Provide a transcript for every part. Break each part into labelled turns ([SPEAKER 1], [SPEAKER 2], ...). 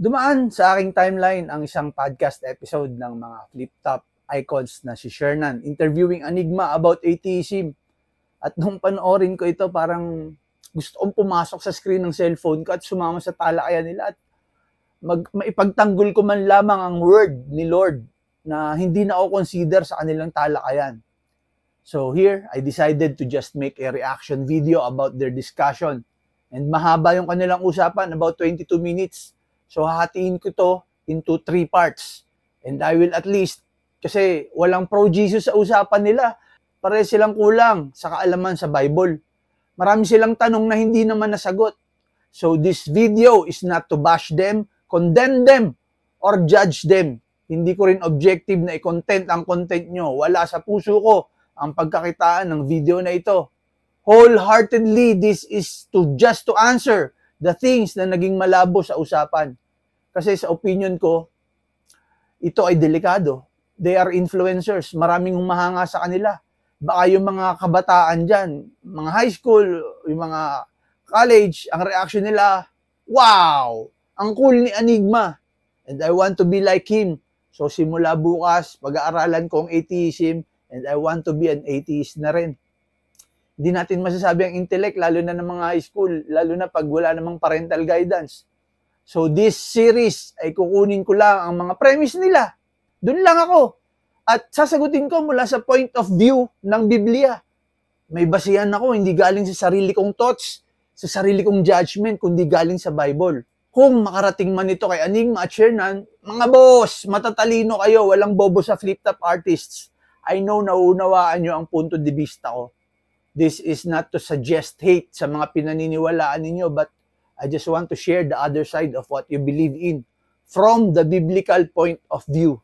[SPEAKER 1] Dumaan sa aking timeline ang isang podcast episode ng mga flip-top icons na si Shernan interviewing Enigma about atheism. At nung panoorin ko ito, parang gusto kong pumasok sa screen ng cellphone ko at sumama sa talakayan nila at maipagtanggol ko man lamang ang word ni Lord na hindi na ako consider sa kanilang talakayan. So here, I decided to just make a reaction video about their discussion. And mahaba yung kanilang usapan, about 22 minutes. So hahatiin ko to into 3 parts. And I will at least, kasi walang pro-Jesus sa usapan nila, pare silang kulang sa kaalaman sa Bible. Marami silang tanong na hindi naman nasagot. So this video is not to bash them, condemn them, or judge them. Hindi ko rin objective na i-content ang content nyo. Wala sa puso ko ang pagkakitaan ng video na ito. Wholeheartedly, this is just to answer the things na naging malabo sa usapan. Kasi sa opinion ko, ito ay delikado. They are influencers. Maraming humahanga sa kanila. Baka yung mga kabataan dyan, mga high school, yung mga college, ang reaction nila, wow! Ang cool ni Enigma. And I want to be like him. So simula bukas, pag-aaralan ko ang atheism, and I want to be an atheist na rin. Hindi natin masasabi ang intellect, lalo na ng mga high school, lalo na pag wala namang parental guidance. So this series ay kukunin ko lang ang mga premise nila. Doon lang ako. At sasagutin ko mula sa point of view ng Biblia. May basihan ako, hindi galing sa sarili kong thoughts, sa sarili kong judgment, kundi galing sa Bible. Kung makarating man ito kay Enigma at Shernan, mga boss, matatalino kayo, walang bobo sa flip-top artists. I know nauunawaan nyo ang punto de vista ko. This is not to suggest hate sa mga pinaniniwalaan ninyo, but I just want to share the other side of what you believe in from the biblical point of view.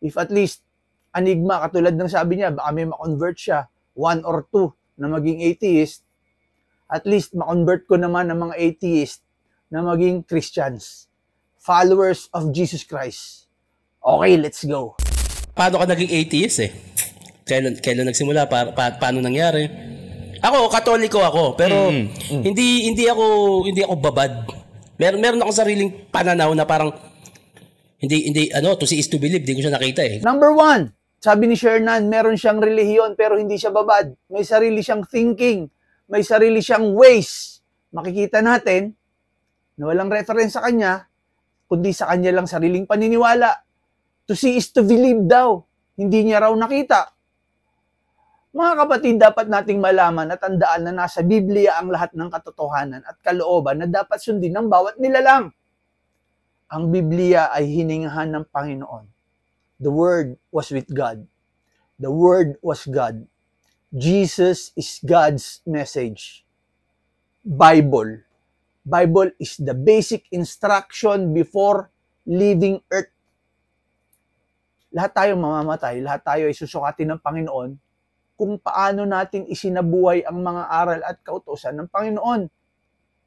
[SPEAKER 1] If at least Enigma, katulad ng sabi niya, baka may ma-convert siya, 1 or 2 na maging atheist, at least ma-convert ko naman ng mga atheist na maging Christians, followers of Jesus Christ. Okay, let's go.
[SPEAKER 2] Paano ka naging atheist eh? Kailan nagsimula? Paano nangyari? Ako, Katoliko ako, pero hindi ako babad. Meron ako sariling pananaw na parang hindi to see is to believe, hindi ko siya nakita eh.
[SPEAKER 1] Number 1, sabi ni Shernan, meron siyang relihiyon pero hindi siya babad. May sarili siyang thinking, may sarili siyang ways. Makikita natin na walang reference sa kanya, kundi sa kanya lang sariling paniniwala. To see is to believe daw. Hindi niya raw nakita. Mga kapatid, dapat nating malaman at tandaan na nasa Biblia ang lahat ng katotohanan at kalooban na dapat sundin ng bawat nilalang. Ang Biblia ay hiningahan ng Panginoon. The Word was with God. The Word was God. Jesus is God's message. Bible is the basic instruction before leaving earth. Lahat tayo mamamatay, lahat tayo ay susukatin ng Panginoon kung paano natin isinabuhay ang mga aral at kautusan ng Panginoon.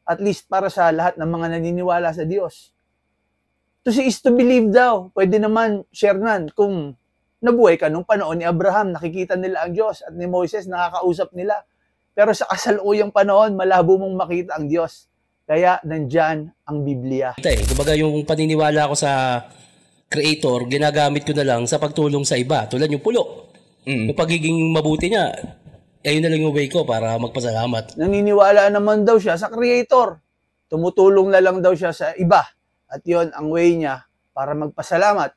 [SPEAKER 1] At least para sa lahat ng mga naniniwala sa Diyos. To see is to believe daw. Pwede naman, Shernan, kung nabuhay ka nung panahon ni Abraham, nakikita nila ang Diyos, at ni Moises, nakakausap nila. Pero sa kasaluyang panahon, malabo mong makita ang Diyos. Kaya nandyan ang Biblia.
[SPEAKER 2] Kumbaga yung paniniwala ko sa Creator, ginagamit ko na lang sa pagtulong sa iba. Tulad yung pulo. Yung pagiging mabuti niya, ayun na lang yung way ko para magpasalamat.
[SPEAKER 1] Naniniwala naman daw siya sa Creator. Tumutulong na lang daw siya sa iba. At yon ang way niya para magpasalamat.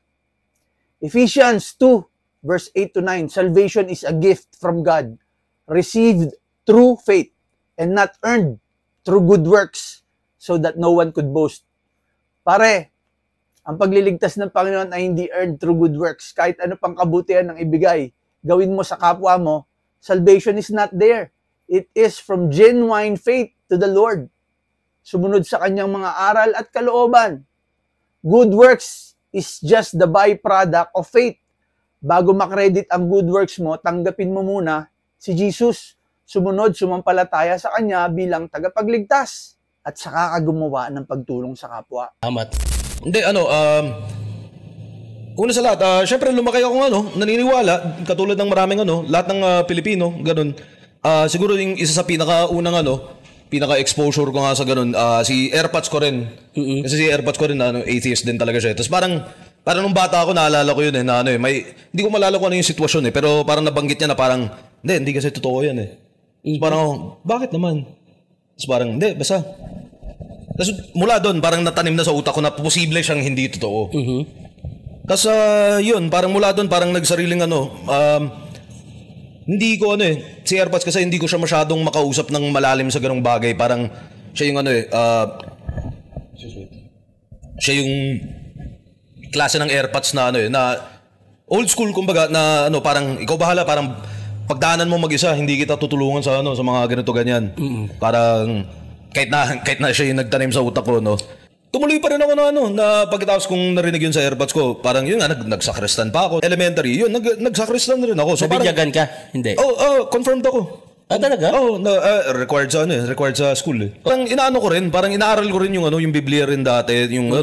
[SPEAKER 1] Ephesians 2, verse 8 to 9, salvation is a gift from God, received through faith, and not earned through good works, so that no one could boast. Pare, ang pagliligtas ng Panginoon ay hindi earned through good works. Kahit ano pang kabutihan ng ibigay, gawin mo sa kapwa mo, salvation is not there. It is from genuine faith to the Lord. Sumunod sa kanyang mga aral at kalooban. Good works is just the byproduct of faith. Bago makredit ang good works mo, tanggapin mo muna si Jesus. Sumunod, sumampalataya sa kanya bilang tagapagligtas. At saka ka gumawa ng pagtulong sa kapwa.
[SPEAKER 3] Hindi, una sa lahat, syempre lumaki akong naniniwala, katulad ng maraming lahat ng Pilipino, ganun. Siguro yung isa sa pinakaunang pinaka-exposure ko nga sa ganun, si AirPods ko rin. Kasi si AirPods ko rin, atheist din talaga siya. Tapos parang nung bata ako, naalala ko yun hindi ko malala kung ano yung sitwasyon pero parang nabanggit niya na parang, hindi kasi totoo yan Tapos parang, bakit naman? Tapos parang, hindi, basta. Tapos mula doon, parang natanim na sa utak ko na posible siyang hindi totoo. Tapos yun, parang mula doon, parang nagsariling hindi ko si AirPods kasi hindi ko siya masyadong makausap ng malalim sa ganung bagay. Parang siya yung siya yung klase ng AirPods na na old school kumbaga na parang ikaw bahala, parang pagdaanan mo mag-isa, hindi kita tutulungan sa sa mga ganito ganyan. Parang kahit na siya yung nagtanim sa utak ko Tumuloy pa rin ako na pagkatapos kong narinig yun sa AirPods ko, parang yun nga, nagsakristan pa ako. Elementary, yun, nagsakristan rin ako. So,
[SPEAKER 2] nabinyagan ka? Hindi?
[SPEAKER 3] Confirmed ako.
[SPEAKER 2] Talaga?
[SPEAKER 3] Required sa school Parang inaano ko rin, parang inaaral ko rin yung Biblia rin dati, yung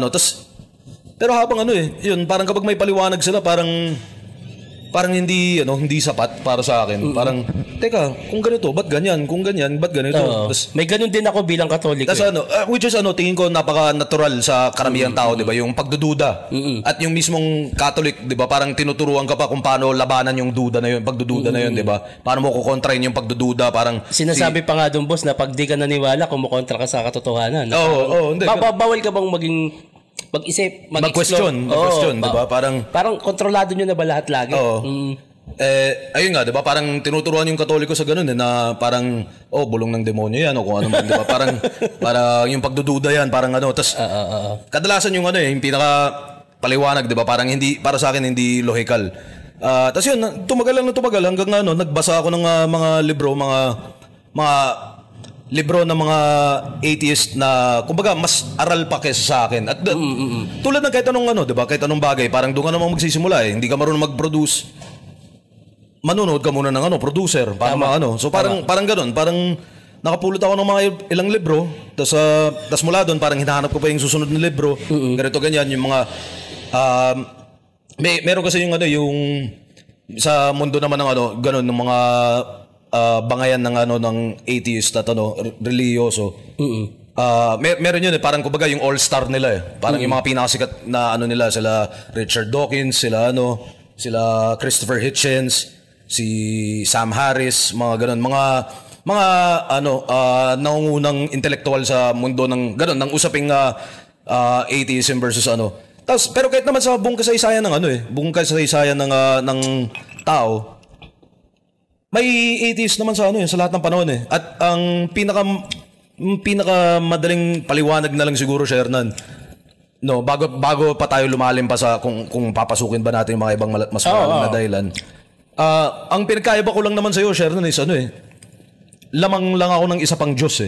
[SPEAKER 3] tas, pero habang yun, parang kapag may paliwanag sila, parang hindi sapat para sa akin. Parang teka, kung ganito, ba't ganyan? Kung ganyan, ba't ganito?
[SPEAKER 2] Tas, may ganun din ako bilang Katoliko.
[SPEAKER 3] Tas which is tingin ko napaka-natural sa karamihang tao, 'di ba? Yung pagdududa. At yung mismong Catholic, 'di ba? Parang tinuturuan ka pa kung paano labanan yung duda na yun, pagdududa na yun, 'di ba? Paano mo kukontrahin yung pagdududa, parang
[SPEAKER 2] sinasabi pa nga doon, boss, na pag di ka naniwala, kumukontra ka sa katotohanan.
[SPEAKER 3] Hindi.
[SPEAKER 2] Bawal ka bang maging mag-isip,
[SPEAKER 3] mag-question, 'di ba?
[SPEAKER 2] Parang kontrolado nyo na ba lahat lagi?
[SPEAKER 3] Ayun nga, 'di ba? Parang tinuturuan yung Katoliko sa ganun na parang bulong ng demonyo 'yan o kung ano man, 'di ba? Parang yung pagdududa 'yan, parang tas kadalasan yung yung pinaka paliwanag, 'di ba? Parang hindi para sa akin hindi logical. Tas yun, tumagal hanggang nagbasa ako ng mga libro, mga libro ng mga atheist na kumbaga mas aral pa kaysa sa akin. At tulad ng kahit anong 'di ba? Kahit anong bagay, parang doon ka naman magsisimula Hindi ka marunong mag-produce. Manonood ka muna ng producer para So parang ganoon, parang nakapulot ako ng mga ilang libro, tas mula doon parang hinahanap ko pa yung susunod na libro. Ganito ganyan yung mga meron kasi yung yung sa mundo naman ng ganoon ng mga bangayan ng ng atheist at religyoso. Meron yun parang kumbaga yung all-star nila Parang yung mga pinakasikat na nila, sila Richard Dawkins, sila Christopher Hitchens, si Sam Harris, mga ganun, mga nangungunang intellectual sa mundo ng ganun, ng usaping atheism versus Tapos pero kahit naman sa buong kasaysayan ng buong kasaysayan ng tao, may atheist naman sa sa lahat ng panahon At ang pinaka madaling paliwanag na lang siguro, Shernan, bago pa tayo lumalim pa sa kung papasukin ba natin yung mga ibang mas malalim na dahilan. Ang pinagkaiba ko lang naman sa iyo, Shernan, is lamang lang ako ng isa pang Diyos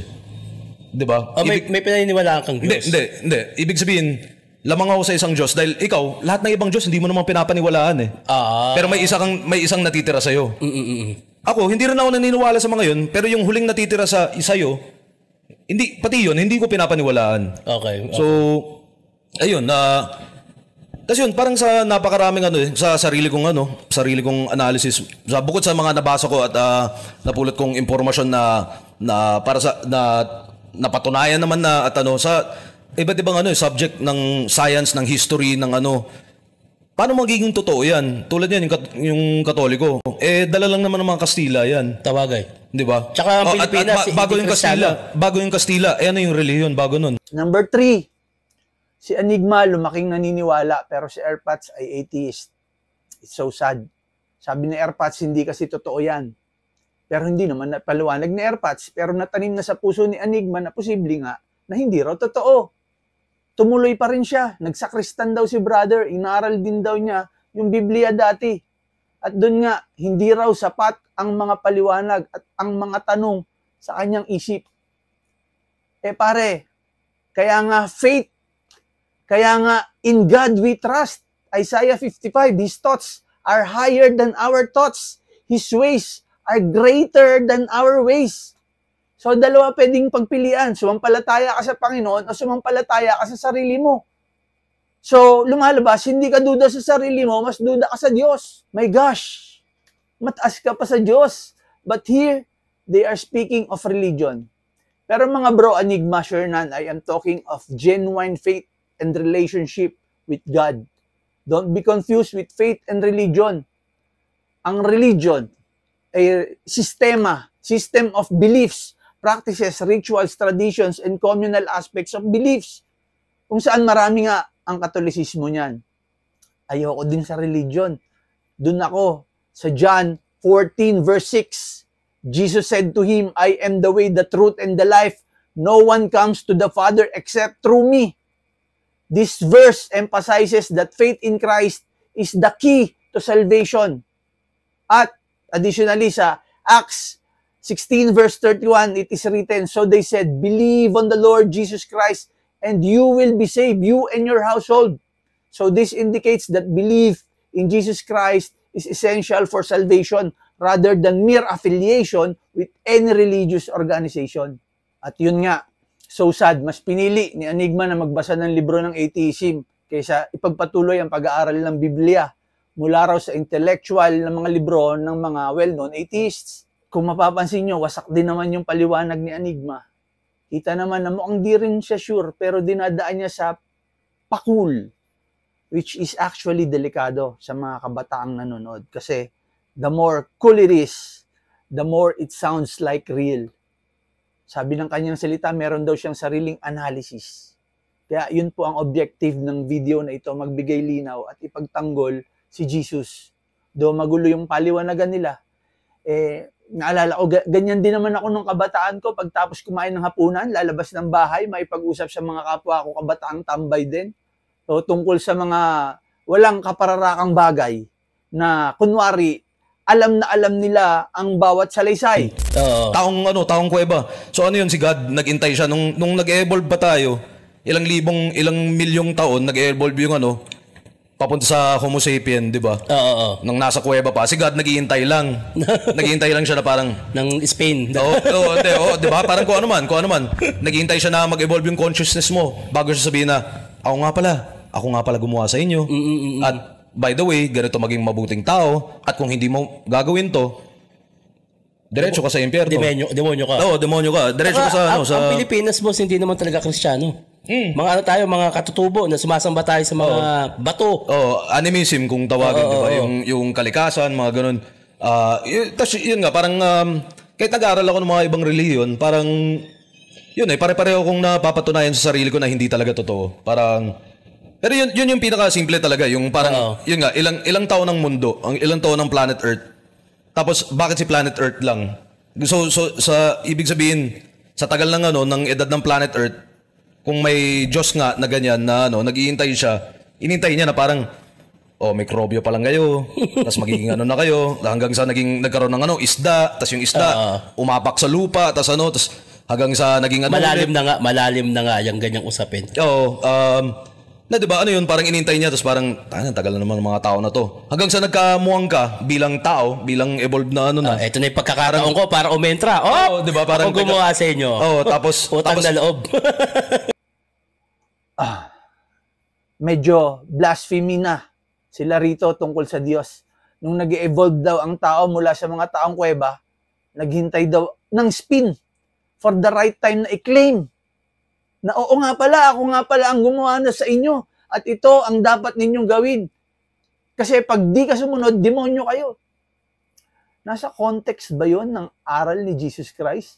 [SPEAKER 3] 'Di ba?
[SPEAKER 2] May pinaniniwalaan kang Diyos.
[SPEAKER 3] Hindi. Ibig sabihin, lamang ako sa isang Diyos dahil ikaw, lahat ng ibang Diyos hindi mo naman pinapaniwalaan Pero may isang natitira sa iyo. Ako, hindi rin ako naniniwala sa mga 'yun, pero yung huling natitira sa iyo, hindi ko pinapaniwalaan.
[SPEAKER 2] Okay.
[SPEAKER 3] So, ayun tas yun, parang sa napakaraming sa sarili kong analysis, bukod sa mga nabasa ko at napulot kong impormasyon na para sa napatunayan naman na at sa iba't ibang subject ng science, ng history, ng paano magiging totoo yan? Tulad yan, yung Katoliko. Dala lang naman ng mga Kastila yan.
[SPEAKER 2] Tawagay.
[SPEAKER 3] Di ba?
[SPEAKER 2] Tsaka ang Pilipinas,
[SPEAKER 3] bago yung Kastila, ano yung relihiyon, bago nun?
[SPEAKER 1] Number 3, si Enigma lumaking naniniwala pero si AirPods ay atheist. It's so sad. Sabi ni AirPods, hindi kasi totoo yan. Pero hindi naman napaliwanag ni AirPods, pero natanim na sa puso ni Enigma na posible nga na hindi raw totoo. Tumuloy pa rin siya. Nagsakristan daw si brother. Inaaral din daw niya yung Biblia dati. At doon nga, hindi raw sapat ang mga paliwanag at ang mga tanong sa kanyang isip. Pare, kaya nga faith, kaya nga in God we trust. Isaiah 55, His thoughts are higher than our thoughts. His ways are greater than our ways. So, dalawa pwedeng pagpilian. Sumampalataya ka sa Panginoon o sumampalataya ka sa sarili mo. So, lumalabas, hindi ka duda sa sarili mo, mas duda ka sa Diyos. My gosh, mataas ka pa sa Diyos. But here, they are speaking of religion. Pero mga bro, Enigma, Shernan, I am talking of genuine faith and relationship with God. Don't be confused with faith and religion. Ang religion ay system of beliefs, practices, rituals, traditions, and communal aspects of beliefs. Kung saan marami nga ang Katolisismo niyan. Ayoko din sa religion. Doon ako sa John 14 verse 6. Jesus said to him, I am the way, the truth, and the life. No one comes to the Father except through me. This verse emphasizes that faith in Christ is the key to salvation. At additionally sa Acts 16 verse 31, it is written, so they said, believe on the Lord Jesus Christ and you will be saved, you and your household. So this indicates that belief in Jesus Christ is essential for salvation rather than mere affiliation with any religious organization. At yun nga, so sad, mas pinili ni Enigma na magbasa ng libro ng atheism kaysa ipagpatuloy ang pag-aaral ng Biblia mula raw sa intellectual na mga libro ng mga well-known atheists. Kung mapapansin nyo, wasak din naman yung paliwanag ni Enigma. Kita naman na mukhang di rin siya sure pero dinadaan niya sa pakul, which is actually delikado sa mga kabataang nanonood. Kasi the more cool it is, the more it sounds like real. Sabi ng kanyang salita, meron daw siyang sariling analysis. Kaya yun po ang objective ng video na ito, magbigay linaw at ipagtanggol si Jesus. Do magulo yung paliwanagan nila. Naalala ko, ganyan din naman ako nung kabataan ko. Pagtapos kumain ng hapunan, lalabas ng bahay, may pag-usap sa mga kapwa ko kabataang tambay din. So, tungkol sa mga walang kapararakang bagay na kunwari, alam na alam nila ang bawat salaysay.
[SPEAKER 3] Taong kuweba. So ano yun si God, nag-intay siya nung nag-evolve ba tayo? Ilang milyong taon nag-evolve yung papunta sa Homo sapien, 'di ba? Nung nasa kuweba pa, si God naghihintay lang. Naghihintay lang siya na parang
[SPEAKER 2] ng Spain.
[SPEAKER 3] 'di ba? Parang kung ano man. Naghihintay siya na mag-evolve yung consciousness mo bago siya sabihin na ako nga pala gumawa sa inyo. At by the way, ganito maging mabuting tao at kung hindi mo gagawin to, diretso ka sa impyerno.
[SPEAKER 2] Demonyo ka.
[SPEAKER 3] Oo, demonyo ka. Diretso ka sa
[SPEAKER 2] Ang Pilipinas, boss, hindi naman talaga Kristiyano. Mga mga katutubo na sumasamba tayo sa mga bato.
[SPEAKER 3] Animism kung tawagin, di ba? Yung kalikasan, mga ganun. Tapos yun nga, parang kahit nag-aaral ako ng mga ibang relihiyon, parang yun pare-pareho kong napapatunayan sa sarili ko na hindi talaga totoo. Pero yun yung pinaka-simple talaga, yung parang yun nga, ilang taon ng mundo, ang ilang taon ng planet Earth. Tapos bakit si planet Earth lang? So sa ibig sabihin, sa tagal ng edad ng planet Earth, kung may Diyos nga na ganyan na nag-iintay siya, inintay niya na parang mikrobyo pa lang kayo, tapos magiging na kayo, hanggang sa nagkaroon ng isda, tapos yung isda umapak sa lupa, tapos hanggang sa naging
[SPEAKER 2] malalim na nga yung ganyang usapin.
[SPEAKER 3] Na diba ano yun, parang inintay niya, tapos parang tagal na naman ng mga tao na to. Hanggang sa nagkamuhang ka bilang tao, bilang evolved na
[SPEAKER 2] ito na yung pagkakataon ko para umentra.
[SPEAKER 3] Diba, parang
[SPEAKER 2] ako gumawa sa inyo.
[SPEAKER 3] Tapos
[SPEAKER 2] utang na loob.
[SPEAKER 1] Medyo blasphemy na sila rito tungkol sa Diyos. Nung nag-evolve daw ang tao mula sa mga taong kuweba, naghintay daw ng spin for the right time na i-claim na oo nga pala, ako nga pala ang gumawa na sa inyo at ito ang dapat ninyong gawin. Kasi pag di ka sumunod, demonyo kayo. Nasa context ba yon ng aral ni Jesus Christ?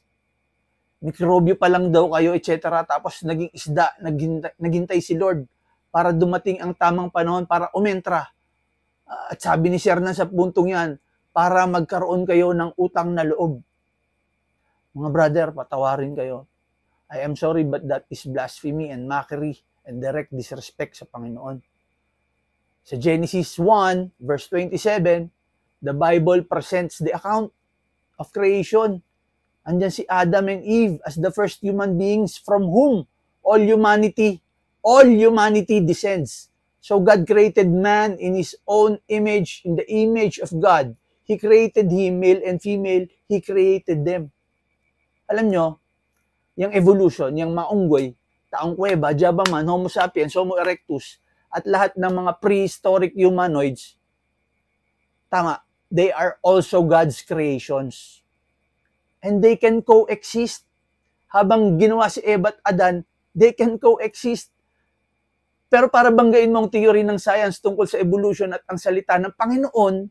[SPEAKER 1] Mikrobyo pa lang daw kayo, etc. Tapos naging isda, naghintay si Lord para dumating ang tamang panahon para umentra. At sabi ni Shernan sa puntong yan, para magkaroon kayo ng utang na loob. Mga brother, patawarin kayo. I am sorry, but that is blasphemy and mockery and direct disrespect sa Panginoon. Sa Genesis 1, verse 27, the Bible presents the account of creation. Andyan si Adam and Eve as the first human beings from whom all humanity descends. So God created man in His own image, in the image of God. He created him, male and female, He created them. Alam nyo, yung evolution, yung maunggoy, taong kuweba, Java man, Homo sapiens, Homo erectus, at lahat ng mga prehistoric humanoids, tama, they are also God's creations. and they can coexist. Habang ginawa si Eva at Adan, they can coexist. Pero para banggain mo ang theory ng science tungkol sa evolution at ang salita ng Panginoon,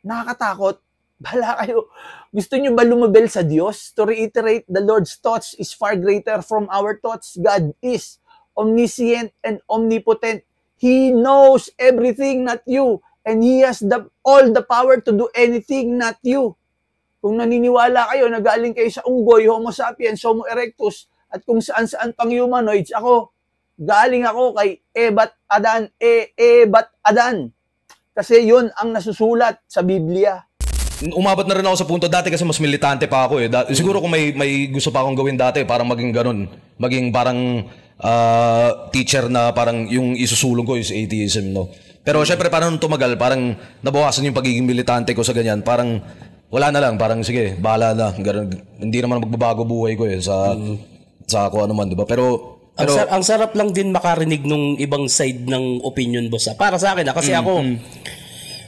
[SPEAKER 1] nakakatakot. Bahala kayo. Gusto nyo ba lumabel sa Diyos? To reiterate, the Lord's thoughts is far greater from our thoughts. God is omniscient and omnipotent. He knows everything, not you. And He has all the power to do anything, not you. Kung naniniwala kayo na galing kayo sa unggoy, Homo sapiens, Homo erectus, at kung saan-saan pang humanoids, galing ako kay Eva at Adan, Eva at Adan. Kasi yun ang nasusulat sa Biblia.
[SPEAKER 3] Umabot na rin ako sa punto, dati kasi mas militante pa ako eh. Siguro kung may gusto pa akong gawin dati, parang maging ganun. Maging parang teacher na parang yung isusulong ko is atheism, no? Pero syempre parang nung tumagal, parang nabawasan yung pagiging militante ko sa ganyan. Parang wala na lang, parang sige, bahala na. Ganun. Hindi naman magbabago buhay ko eh sa kung ano man, di ba? Pero
[SPEAKER 2] ang sarap lang din makarinig nung ibang side ng opinion, boss. Para sa akin, kasi ako,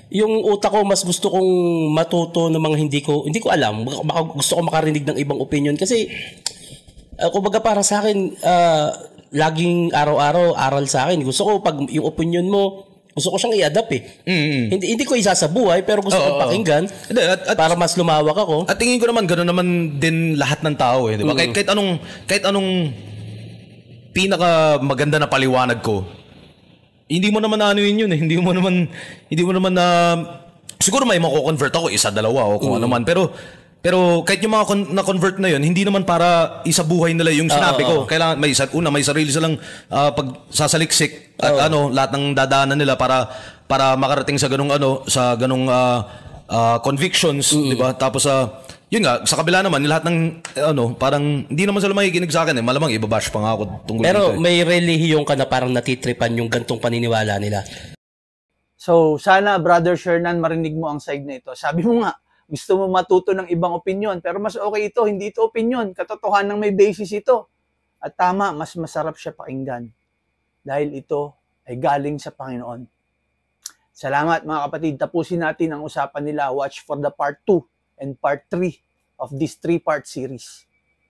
[SPEAKER 2] yung utak ko, mas gusto kong matuto ng mga hindi ko alam. Baka gusto ko makarinig ng ibang opinion. Kasi, kumbaga para sa akin, laging araw-araw aral sa akin. Gusto ko, pag yung opinion mo, gusto ko siyang i-adapt eh. Hindi ko isa sa buhay, pero gusto kong pakinggan para mas lumawak ako.
[SPEAKER 3] At tingin ko naman, gano'n naman din lahat ng tao eh. Di ba? Kahit anong pinaka maganda na paliwanag ko, hindi mo naman anuin yun eh. Hindi mo naman na siguro may mako-convert ako, isa, dalawa o kung ano man. Pero kahit yung mga na-convert na yun, hindi naman para isabuhay nila yung sinabi ko. Kailangan may sarili silang pagsasaliksik at lahat ng dadaanan nila para makarating sa ganung convictions, di ba? Tapos yun nga, sa kabila naman, lahat ng parang hindi naman sila makikinig sa akin eh. Malamang ibabash pa nga ako tungkol dito.
[SPEAKER 2] Pero may relihiyong ka na parang natitripan yung gantong paniniwala nila.
[SPEAKER 1] So, sana, Brother Shernan, marinig mo ang side na ito. Sabi mo nga, gusto mo matuto ng ibang opinion, pero mas okay ito, hindi ito opinion. Katotohanan ng may basis ito. At tama, mas masarap siya pakinggan. Dahil ito ay galing sa Panginoon. Salamat mga kapatid. Tapusin natin ang usapan nila. Watch for the part 2 and part 3 of this 3-part series.